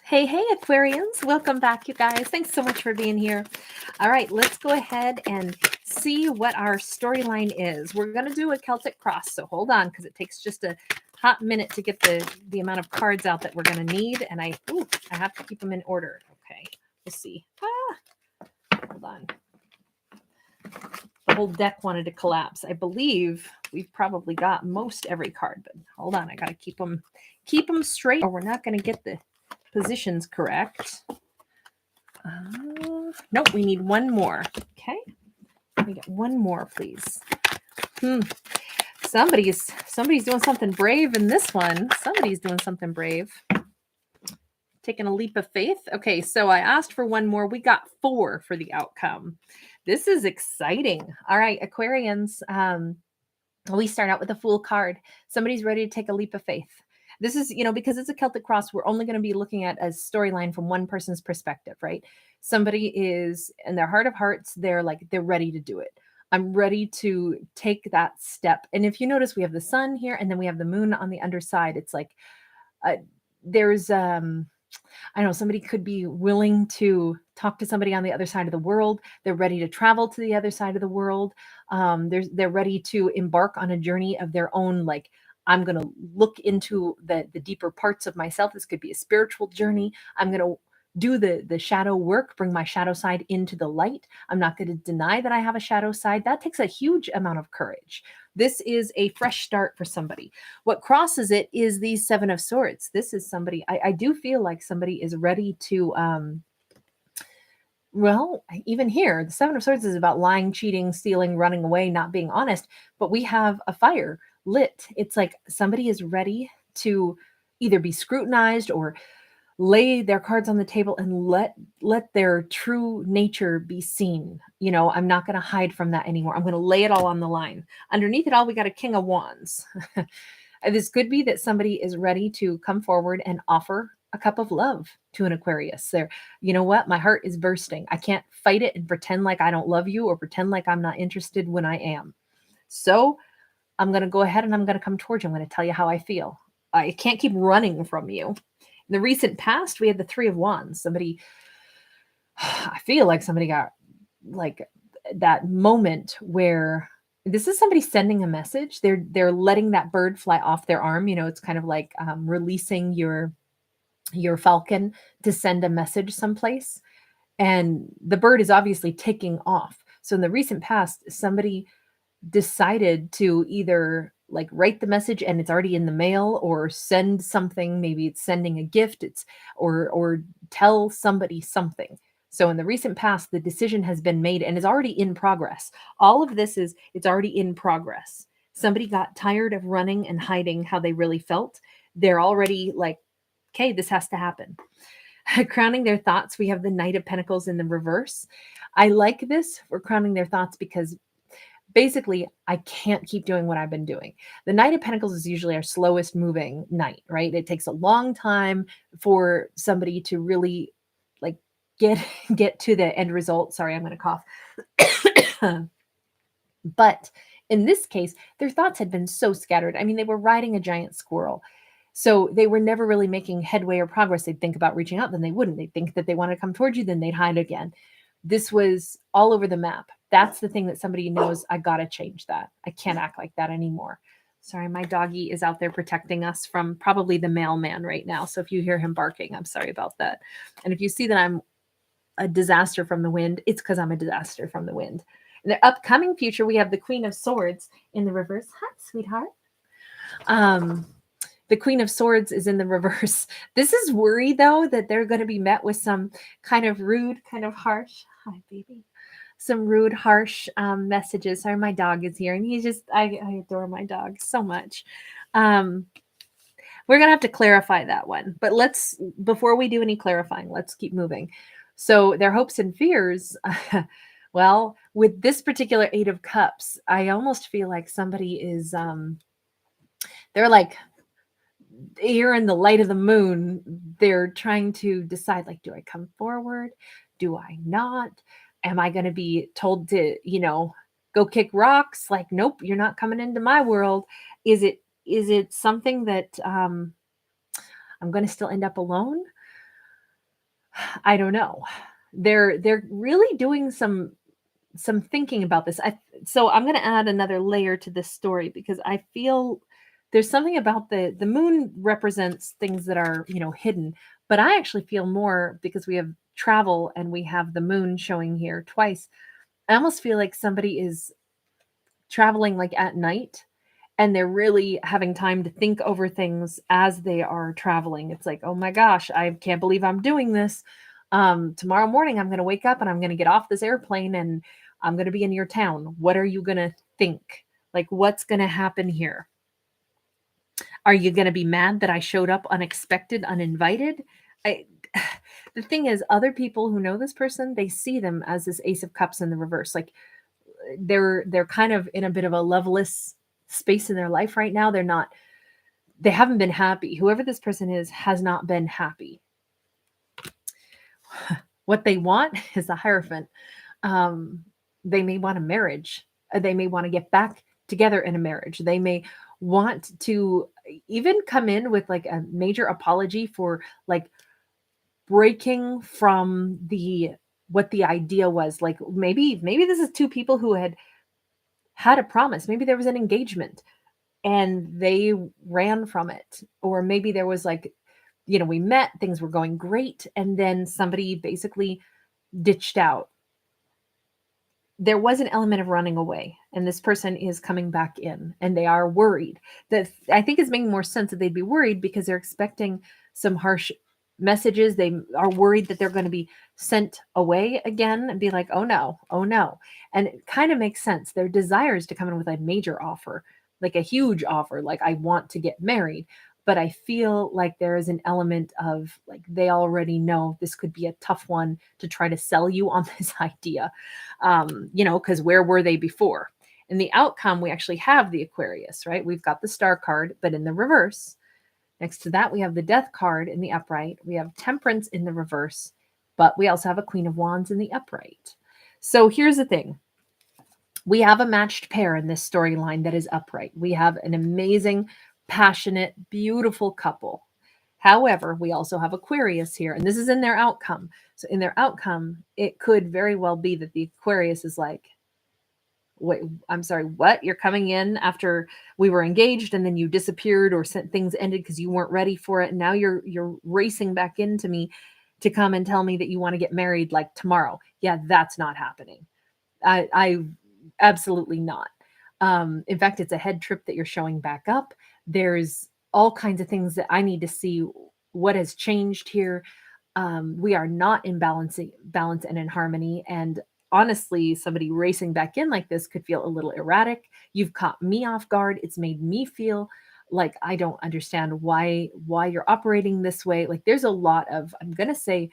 Hey, hey, Aquarians. Welcome back, you guys. Thanks so much for being here. All right, let's go ahead and see what our storyline is. We're going to do a Celtic cross, so hold on because it takes just a hot minute to get the amount of cards out that we're going to need, and I have to keep them in order. Okay, we'll see. Hold on. The whole deck wanted to collapse. I believe we've probably got most every card, but hold on. I got to keep them straight, or we're not going to get the positions correct. Nope, we need one more. Okay, we get one more, please. Somebody's doing something brave in this one. Somebody's doing something brave. Taking a leap of faith. Okay, so I asked for one more. We got 4 for the outcome. This is exciting. All right, Aquarians. We start out with a Fool card. Somebody's ready to take a leap of faith. This is, because it's a Celtic cross, we're only going to be looking at a storyline from one person's perspective, right? Somebody is, in their heart of hearts, they're ready to do it. I'm ready to take that step. And if you notice, we have the sun here, and then we have the moon on the underside. It's like there's, I don't know, somebody could be willing to talk to somebody on the other side of the world. They're ready to travel to the other side of the world. They're ready to embark on a journey of their own, I'm going to look into the deeper parts of myself. This could be a spiritual journey. I'm going to do the shadow work, bring my shadow side into the light. I'm not going to deny that I have a shadow side. That takes a huge amount of courage. This is a fresh start for somebody. What crosses it is the 7 of Swords. This is somebody, I do feel like somebody is ready to, well, even here, the 7 of Swords is about lying, cheating, stealing, running away, not being honest. But we have a fire lit. It's like somebody is ready to either be scrutinized or lay their cards on the table and let their true nature be seen. I'm not going to hide from that anymore. I'm going to lay it all on the line. Underneath it all, we got a King of Wands. This could be that somebody is ready to come forward and offer a cup of love to an Aquarius. You know what? My heart is bursting. I can't fight it and pretend like I don't love you or pretend like I'm not interested when I am. So I'm going to go ahead and I'm going to come towards you. I'm going to tell you how I feel. I can't keep running from you. In the recent past, we had the 3 of Wands. I feel like somebody got that moment where this is somebody sending a message. They're letting that bird fly off their arm. It's kind of like releasing your falcon to send a message someplace. And the bird is obviously taking off. So in the recent past, somebody decided to either write the message and it's already in the mail, or send something. Maybe it's sending a gift, or tell somebody something. So in the recent past, the decision has been made and is already in progress. All of this it's already in progress. Somebody got tired of running and hiding how they really felt. They're already okay, this has to happen. Crowning their thoughts, we have the Knight of Pentacles in the reverse. I like this for crowning their thoughts because basically, I can't keep doing what I've been doing. The Knight of Pentacles is usually our slowest moving knight, right? It takes a long time for somebody to really get to the end result. Sorry, I'm going to cough. But in this case, their thoughts had been so scattered. I mean, they were riding a giant squirrel. So they were never really making headway or progress. They'd think about reaching out, then they wouldn't. They'd think that they want to come towards you, then they'd hide again. This was all over the map. That's the thing that somebody knows. I got to change that. I can't act like that anymore. Sorry, my doggy is out there protecting us from probably the mailman right now. So if you hear him barking, I'm sorry about that. And if you see that I'm a disaster from the wind, it's because I'm a disaster from the wind. In the upcoming future, we have the Queen of Swords in the reverse. Hi, sweetheart. The Queen of Swords is in the reverse. This is worry, though, that they're going to be met with some kind of rude, kind of harsh. Hi, baby. Some rude, harsh messages. Sorry, my dog is here, and I adore my dog so much. We're going to have to clarify that one. But before we do any clarifying, let's keep moving. So their hopes and fears, well, with this particular 8 of Cups, I almost feel like somebody is, they're here in the light of the moon. They're trying to decide, do I come forward? Do I not? Am I going to be told to, go kick rocks? Nope, you're not coming into my world. Is it something that I'm going to still end up alone? I don't know. They're really doing some thinking about this. So I'm going to add another layer to this story because I feel there's something about the moon represents things that are, hidden, but I actually feel more because we have travel and we have the moon showing here twice. I almost feel like somebody is traveling like at night and they're really having time to think over things as they are traveling. It's like, oh my gosh, I can't believe I'm doing this. Tomorrow morning, I'm going to wake up and I'm going to get off this airplane and I'm going to be in your town. What are you going to think? Like, what's going to happen here? Are you going to be mad that I showed up unexpected, uninvited? I, the thing is, other people who know this person, they see them as this Ace of Cups in the reverse. Like, they're kind of in a bit of a loveless space in their life right now. They haven't been happy. Whoever this person is has not been happy. What they want is a Hierophant. Um, they may want a marriage. They may want to get back together in a marriage. They may want to even come in with like a major apology for like breaking from what the idea was. Like maybe this is two people who had a promise. Maybe there was an engagement and they ran from it. Or maybe there was like, we met, things were going great, and then somebody basically ditched out. There was an element of running away, and this person is coming back in, and they are worried. That I think is making more sense that they'd be worried because they're expecting some harsh messages. They are worried that they're going to be sent away again and be like, oh no, oh no. And it kind of makes sense. Their desire is to come in with a major offer, like a huge offer, like I want to get married. But I feel like there is an element of like they already know this could be a tough one to try to sell you on this idea, because where were they before? In the outcome, we actually have the Aquarius, right? We've got the Star card, but in the reverse. Next to that, we have the Death card in the upright. We have Temperance in the reverse, but we also have a Queen of Wands in the upright. So here's the thing. We have a matched pair in this storyline that is upright. We have an amazing, passionate, beautiful couple. However, we also have Aquarius here, and this is in their outcome. So in their outcome, it could very well be that the Aquarius is like, wait, I'm sorry, what? You're coming in after we were engaged and then you disappeared or things ended because you weren't ready for it. And now you're racing back into me to come and tell me that you want to get married like tomorrow. Yeah, that's not happening. I absolutely not. In fact, it's a head trip that you're showing back up. There's all kinds of things that I need to see what has changed here. We are not in balance and in harmony. And honestly, somebody racing back in like this could feel a little erratic. You've caught me off guard. It's made me feel like I don't understand why you're operating this way. Like there's a lot of, I'm going to say,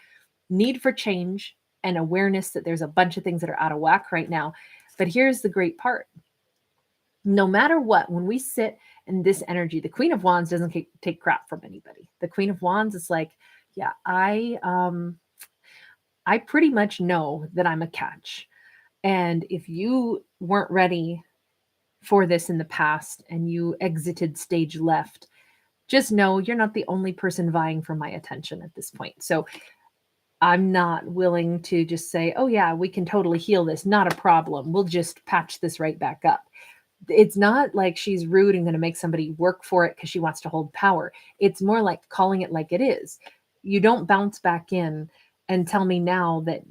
need for change and awareness that there's a bunch of things that are out of whack right now. But here's the great part. No matter what, when we sit in this energy, the Queen of Wands doesn't take crap from anybody. The Queen of Wands is like, yeah, I pretty much know that I'm a catch. And if you weren't ready for this in the past and you exited stage left, just know you're not the only person vying for my attention at this point. So I'm not willing to just say, oh yeah, we can totally heal this. Not a problem. We'll just patch this right back up. It's not like she's rude and going to make somebody work for it because she wants to hold power. It's more like calling it like it is. You don't bounce back in and tell me now that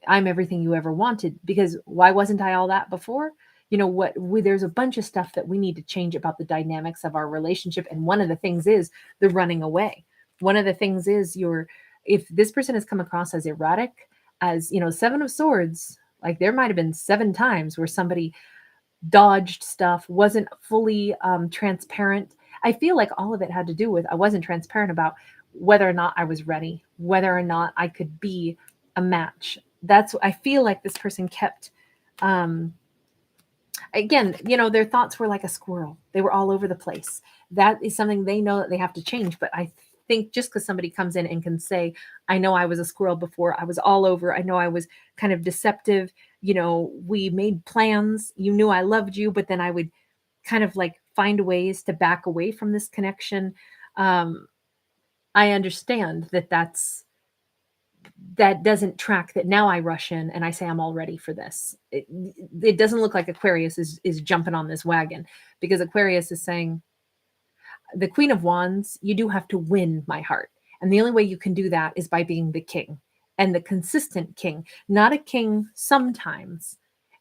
I'm everything you ever wanted, because why wasn't I all that before? There's a bunch of stuff that we need to change about the dynamics of our relationship. And one of the things is the running away. One of the things is if this person has come across as erratic, as, Seven of Swords, like there might've been 7 times where somebody dodged stuff, wasn't fully transparent. I feel like all of it had to do with I wasn't transparent about whether or not I was ready, whether or not I could be a match. I feel like this person kept, again, their thoughts were like a squirrel. They were all over the place. That is something they know that they have to change. But I think just because somebody comes in and can say, I know I was a squirrel before, I was all over, I know I was kind of deceptive, we made plans, you knew I loved you, but then I would kind of like find ways to back away from this connection. I understand that that's that doesn't track that. Now I rush in and I say, I'm all ready for this. It doesn't look like Aquarius is jumping on this wagon, because Aquarius is saying, the Queen of Wands, you do have to win my heart. And the only way you can do that is by being the king, and the consistent king, not a king sometimes,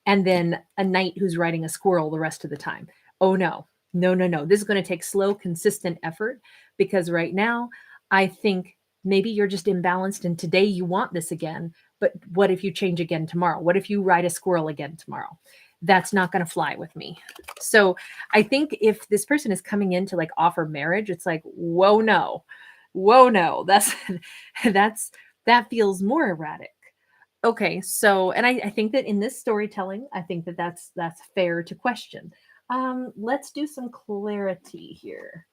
and then a knight who's riding a squirrel the rest of the time. Oh, no, no, no, no. This is going to take slow, consistent effort, because right now, I think maybe you're just imbalanced and today you want this again. But what if you change again tomorrow? What if you ride a squirrel again tomorrow? That's not going to fly with me. So I think if this person is coming in to like offer marriage, it's like, whoa, no, whoa, no. That feels more erratic. Okay, so and I think that in this storytelling, I think that that's fair to question. Let's do some clarity here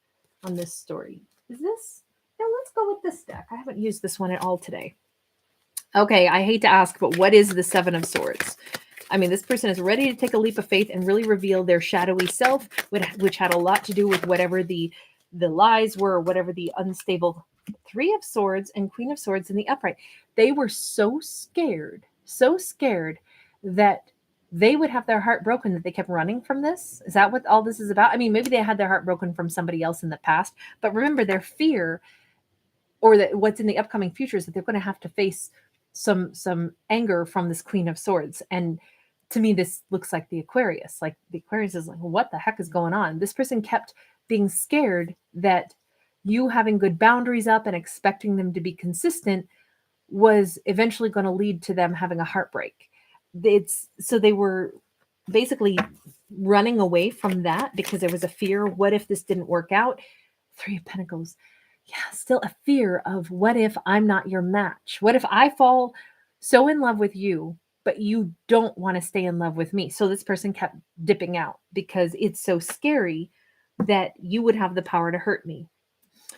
on this story. Is this? Yeah, let's go with this deck. I haven't used this one at all today. Okay, I hate to ask, but what is the Seven of Swords? I mean, this person is ready to take a leap of faith and really reveal their shadowy self, which had a lot to do with whatever the lies were, whatever the unstable Three of Swords and Queen of Swords in the upright. They were so scared that they would have their heart broken, that they kept running from this. Is that what all this is about? I mean, maybe they had their heart broken from somebody else in the past, but remember, their fear, or that what's in the upcoming future, is that they're going to have to face some anger from this Queen of Swords. And to me, this looks like the Aquarius. Like the Aquarius is like, what the heck is going on? This person kept being scared that you having good boundaries up and expecting them to be consistent was eventually going to lead to them having a heartbreak. So they were basically running away from that because there was a fear. What if this didn't work out? Three of Pentacles. Yeah, still a fear of, what if I'm not your match? What if I fall so in love with you, but you don't want to stay in love with me? So this person kept dipping out because it's so scary that you would have the power to hurt me.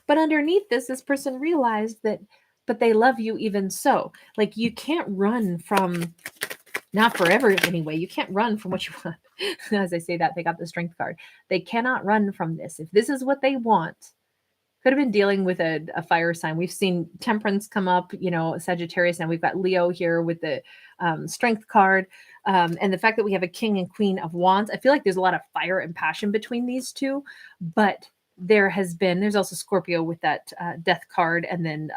But underneath this person realized that, but they love you even so. Like, you can't run from, not forever anyway, you can't run from what you want. As I say that, they got the Strength card. They cannot run from this. If this is what they want, could have been dealing with a fire sign. We've seen Temperance come up, Sagittarius. Now we've got Leo here with the Strength card. And the fact that we have a King and Queen of Wands, I feel like there's a lot of fire and passion between these two. But there's also Scorpio with that Death card, and then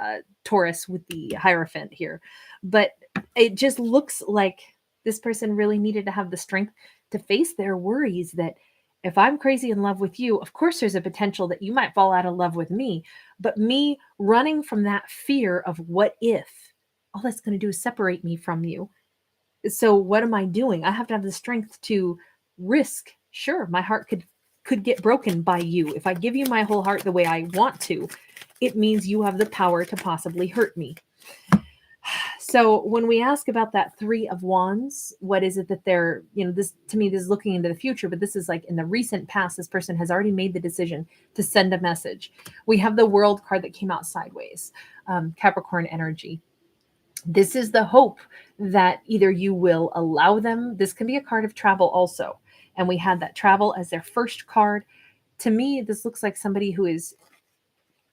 Taurus with the Hierophant here. But it just looks like this person really needed to have the strength to face their worries that, if I'm crazy in love with you, of course there's a potential that you might fall out of love with me. But me running from that fear of what if, all that's going to do is separate me from you. So what am I doing? I have to have the strength to risk. Sure, my heart could get broken by you. If I give you my whole heart the way I want to, it means you have the power to possibly hurt me. So when we ask about that Three of Wands, what is it that they're, this, to me, this is looking into the future, but this is like in the recent past, this person has already made the decision to send a message. We have the World card that came out sideways, Capricorn energy. This is the hope that either you will allow them. This can be a card of travel also. And we had that travel as their first card. To me, this looks like somebody who is,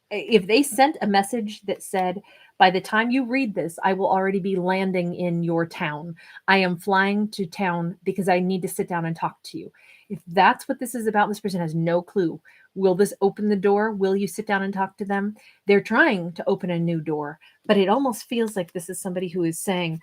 if they sent a message that said, by the time you read this, I will already be landing in your town. I am flying to town because I need to sit down and talk to you. If that's what this is about, this person has no clue. Will this open the door? Will you sit down and talk to them? They're trying to open a new door, but it almost feels like this is somebody who is saying,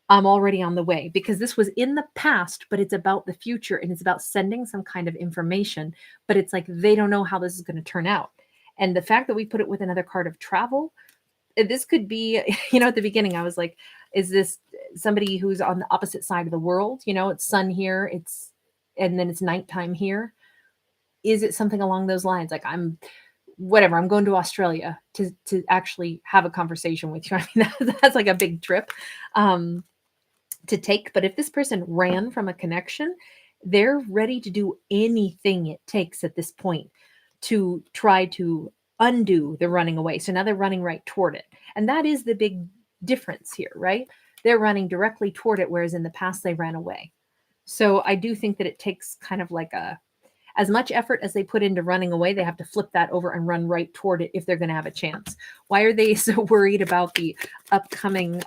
I'm already on the way, because this was in the past, but it's about the future, and it's about sending some kind of information, but it's like they don't know how this is going to turn out. And the fact that we put it with another card of travel, this could be, at the beginning, I was like, is this somebody who's on the opposite side of the world? It's sun here, and then it's nighttime here. Is it something along those lines? Like, I'm going to Australia to actually have a conversation with you. I mean, that's like a big trip to take. But if this person ran from a connection, they're ready to do anything it takes at this point to try to undo the running away. So now they're running right toward it. And that is the big difference here, right? They're running directly toward it, whereas in the past they ran away. So I do think that it takes kind of like As much effort as they put into running away, they have to flip that over and run right toward it if they're going to have a chance. Why are they so worried about the upcoming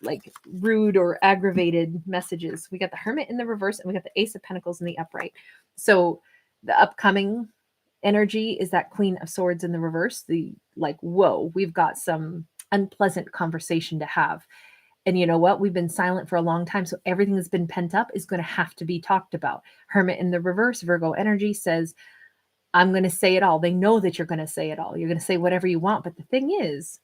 like rude or aggravated messages? We got the Hermit in the reverse and we got the Ace of Pentacles in the upright. So the upcoming energy is that Queen of Swords in the reverse. The like, whoa, we've got some unpleasant conversation to have. And you know what? We've been silent for a long time. So everything that's been pent up is going to have to be talked about. Hermit in the reverse, Virgo energy says, I'm going to say it all. They know that you're going to say it all. You're going to say whatever you want. But the thing is,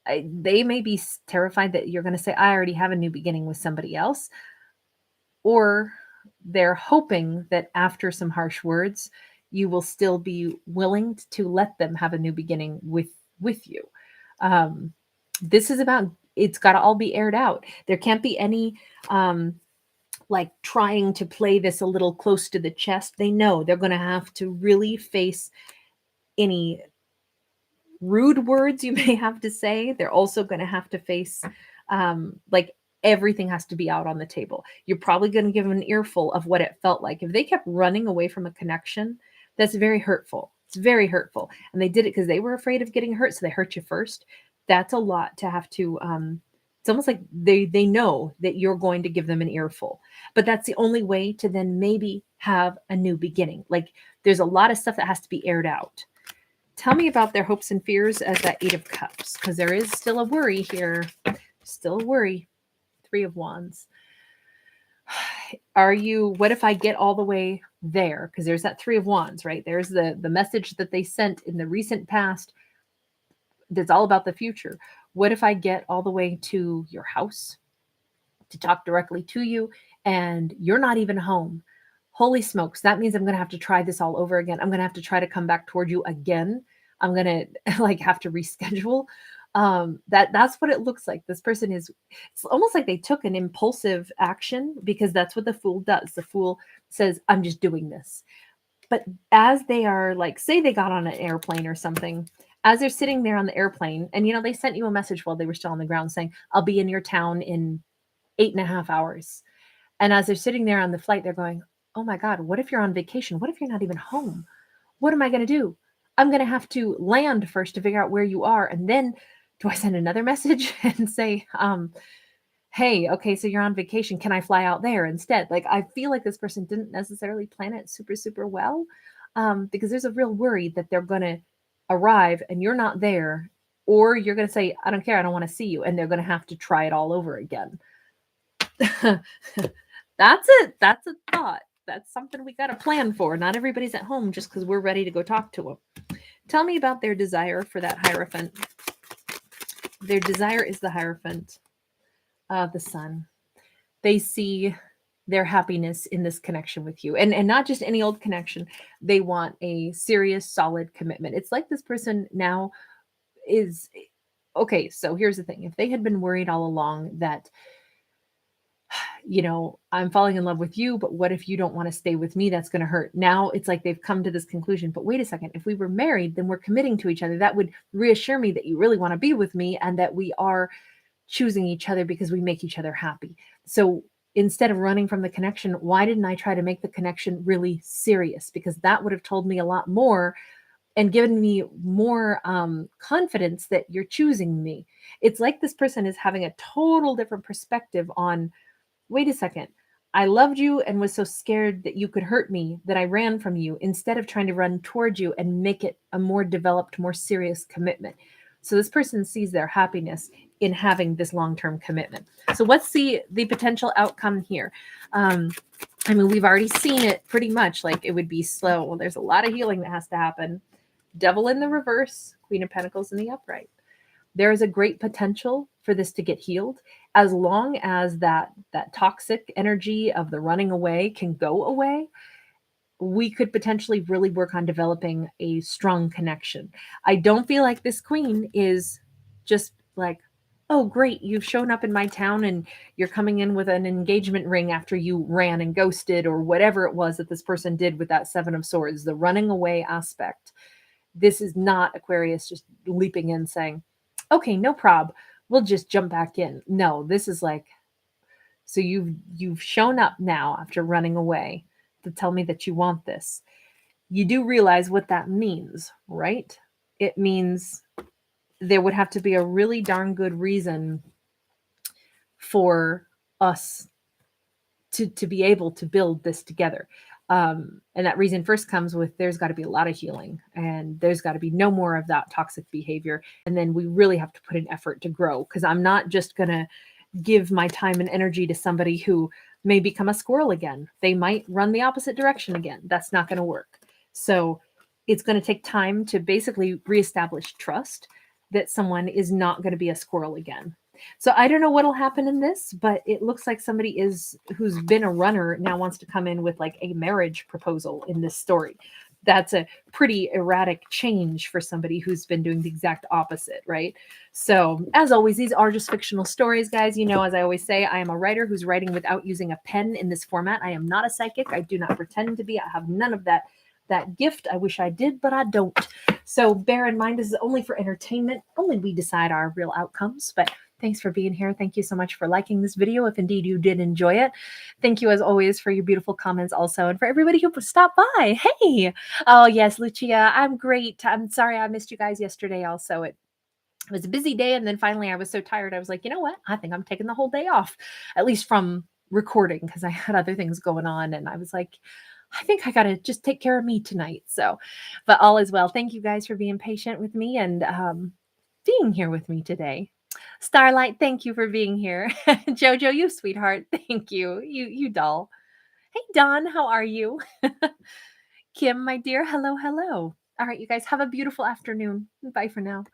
they may be terrified that you're going to say, I already have a new beginning with somebody else. Or they're hoping that after some harsh words, you will still be willing to let them have a new beginning with you. This is about, it's got to all be aired out. There can't be any like trying to play this a little close to the chest. They know they're going to have to really face any rude words you may have to say. They're also going to have to face like everything has to be out on the table. You're probably going to give them an earful of what it felt like. If they kept running away from a connection, that's very hurtful. It's very hurtful. And they did it because they were afraid of getting hurt. So they hurt you first. That's a lot to have to, it's almost like they know that you're going to give them an earful, but that's the only way to then maybe have a new beginning. Like there's a lot of stuff that has to be aired out. Tell me about their hopes and fears as that Eight of Cups, because there is still a worry here. Still a worry. Three of Wands. What if I get all the way there? Because there's that Three of Wands, right? There's the message that they sent in the recent past that's all about the future. What if I get all the way to your house to talk directly to you and you're not even home? Holy smokes, that means I'm going to have to try this all over again. I'm going to have to try to come back toward you again. I'm going to like have to reschedule. That's what it looks like. This person is, it's almost like they took an impulsive action because that's what the Fool does. The Fool says, I'm just doing this. But as they are like, say they got on an airplane or something, as they're sitting there on the airplane and, you know, they sent you a message while they were still on the ground saying, I'll be in your town in 8.5 hours. And as they're sitting there on the flight, they're going, oh my God, what if you're on vacation? What if you're not even home? What am I going to do? I'm going to have to land first to figure out where you are. And then do I send another message and say, hey, okay, so you're on vacation. Can I fly out there instead? Like, I feel like this person didn't necessarily plan it super, super well, because there's a real worry that they're going to arrive and you're not there, or you're going to say, I don't care. I don't want to see you. And they're going to have to try it all over again. That's it. That's a thought. That's something we got to plan for. Not everybody's at home just because we're ready to go talk to them. Tell me about their desire for that Hierophant. Their desire is the Hierophant, the Sun. They see their happiness in this connection with you, and not just any old connection. They want a serious, solid commitment. It's like this person now is, okay, so here's the thing. If they had been worried all along that, you know, I'm falling in love with you, but what if you don't want to stay with me? That's going to hurt. Now it's like they've come to this conclusion, but wait a second, if we were married, then we're committing to each other. That would reassure me that you really want to be with me and that we are choosing each other because we make each other happy. So instead of running from the connection, why didn't I try to make the connection really serious? Because that would have told me a lot more and given me more confidence that you're choosing me. It's like this person is having a total different perspective on, wait a second, I loved you and was so scared that you could hurt me that I ran from you instead of trying to run towards you and make it a more developed, more serious commitment. So this person sees their happiness in having this long-term commitment. So what's the potential outcome here? I mean, we've already seen it pretty much. Like, it would be slow. Well, there's a lot of healing that has to happen. Devil in the reverse, Queen of Pentacles in the upright. There is a great potential for this to get healed as long as that toxic energy of the running away can go away. We could potentially really work on developing a strong connection. I don't feel like this queen is just like, oh, great, you've shown up in my town and you're coming in with an engagement ring after you ran and ghosted, or whatever it was that this person did with that Seven of Swords, the running away aspect. This is not Aquarius just leaping in saying, okay, no prob, we'll just jump back in. No, this is like, so you've shown up now after running away. to tell me that you want this. You do realize what that means, right? It means there would have to be a really darn good reason for us to be able to build this together. And that reason first comes with there's got to be a lot of healing, and there's got to be no more of that toxic behavior. And then we really have to put an effort to grow, because I'm not just going to give my time and energy to somebody who may become a squirrel again. They might run the opposite direction again. That's not going to work. So it's going to take time to basically reestablish trust that someone is not going to be a squirrel again. So I don't know what'll happen in this, but it looks like somebody who's been a runner now wants to come in with like a marriage proposal in this story. That's a pretty erratic change for somebody who's been doing the exact opposite, right? So as always, these are just fictional stories, guys. You know, as I always say, I am a writer who's writing without using a pen in this format. I am not a psychic. I do not pretend to be. I have none of that gift. I wish I did, but I don't. So bear in mind, this is only for entertainment. Only we decide our real outcomes. But thanks for being here. Thank you so much for liking this video, if indeed you did enjoy it. Thank you, as always, for your beautiful comments also, and for everybody who stopped by. Hey! Oh, yes, Lucia, I'm great. I'm sorry I missed you guys yesterday also. It was a busy day, and then finally I was so tired, I was like, you know what? I think I'm taking the whole day off, at least from recording, because I had other things going on, and I was like, I think I got to just take care of me tonight. So, but all is well. Thank you guys for being patient with me and being here with me today. Starlight, thank you for being here. Jojo, you sweetheart. Thank you. You doll. Hey, Dawn, how are you? Kim, my dear, hello, hello. All right, you guys have a beautiful afternoon. Bye for now.